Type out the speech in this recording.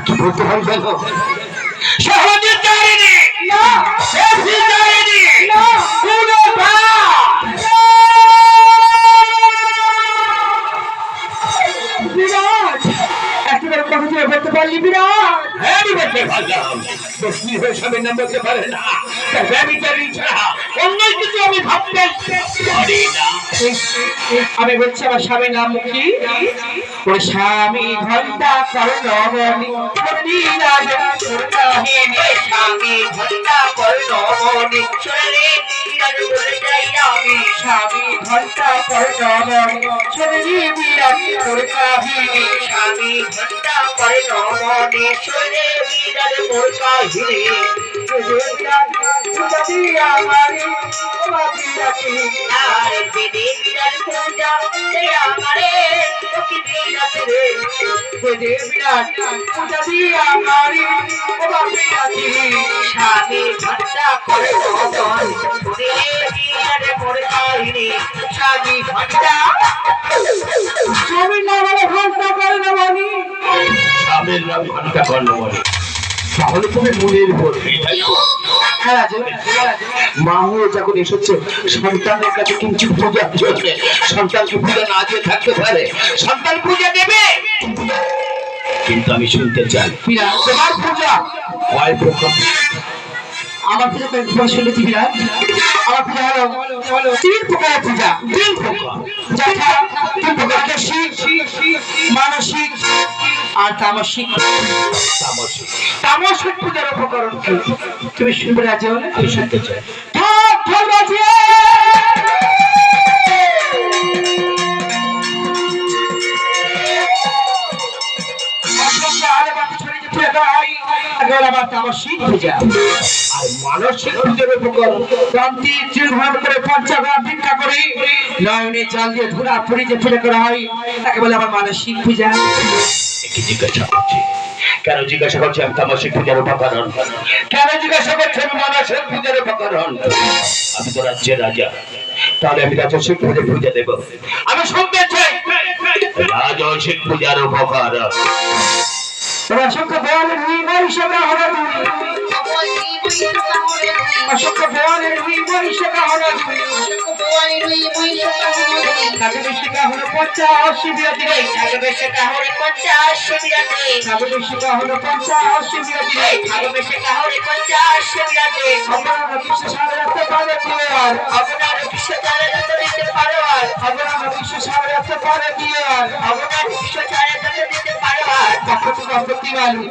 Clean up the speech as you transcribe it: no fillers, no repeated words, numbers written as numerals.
কি বলতে হয় জানো? সহজে যায়নি না বেশি যায়নি না পুরো বিরাট একেবারে কথা দিয়ে বলতে পারলি বিরাট হ্যাঁ বলতে পারলাম বেশি হয়ে সবে না বলতে পারে না ব্যবচারী ছাড়া অন্য কিছু আমি ভাবতে পারি না। আমি বলছি আমার স্বামীর নাম কি ওর স্বামী ঘন্টা কর্ণমণি পরিরাজ কাহিনী স্বামী ঘন্টা কর্ণমণি শরীরে বিরাজ করে যাই আমি স্বামী ঘন্টা কর্ণমণি শরীরে বিরাজ করে কাহিনী স্বামী ঘন্টা কর্ণমণি শরীরে বিরাজ করে কাহিনী আমারি আর বেদে বিরাজ পূজা আমারে বিরাট পূজা দিয়ে আমারি স্বামী ঘন্টা করে স্বামী ঘন্টা স্বামীর নাম হলো ঘন্টা করে নেবানি স্বামীর নাম ঘন্টা কর্ণমণি। তাহলে তুমি মনের বলবে মা হয়ে যখন এসেছে সন্তানের কাছে কিঞ্চিত পূজার জন্য সন্তানকে পূজা না দিয়ে থাকতে পারে সন্তান পূজা দেবে কিন্তু আমি শুনতে চাই তোমার পূজা কয় প্রকার? আমার পূজা তো শুনেছি বিরাট আমার পূজা হলো 3 প্রকারের পূজা 3 প্রকার যথা মানসিক মানসিক আর তামসিক তামসিক। তামসিক পূজার উপকরণ কি তুমি শুনবে রাজি হলে আমি শুনতে চাই। ঠাক ঠাক বাজে তামসিক পূজা আর মানসিক পূজার উপকরণ ক্রান্তি চিরভাব করে পঞ্চাভাব ভিক্ষা করে নয়নে জল দিয়ে ধুলা পুরি যে পূজা করা হয় তাকে বলে আমার মানসিক পূজা কি জিজ্ঞাসা করছি কেন জিজ্ঞাসা করছি আমি তামসিক পূজার উপকরণ কেন জিজ্ঞাসা করছি আমি মানসিক পূজার উপকরণ? আমি তো রাজ্যের রাজা তাহলে আমি রাজস্বিক পূজার পূজা দেব। আমি শুনতে চাই রাজস্বিক পূজার উপকরণ। অসংখ্য বলের হুই মহিষা হরা দুই অসংখ্য বলের হুই মহিষা হরা দুই তাকে বেশিটা হলো 50 বিরাটি রে তাকে বেশিটা হলো 50 বিরাটি তাকে বেশিটা হলো 50 বিরাটি রে তাকে বেশিটা হলো 50 বিরাটি আপনারা বিশ্ব সারা রাখতে পারে দিয়ে আর আপনারা বিশ্ব সারা রাখতে দিতে পারো আর আপনারা বিশ্ব সারা রাখতে পারে দিয়ে আর আপনারা বিশ্ব সারা রাখতে দিতে পারো আর কত কত দিওয়ালি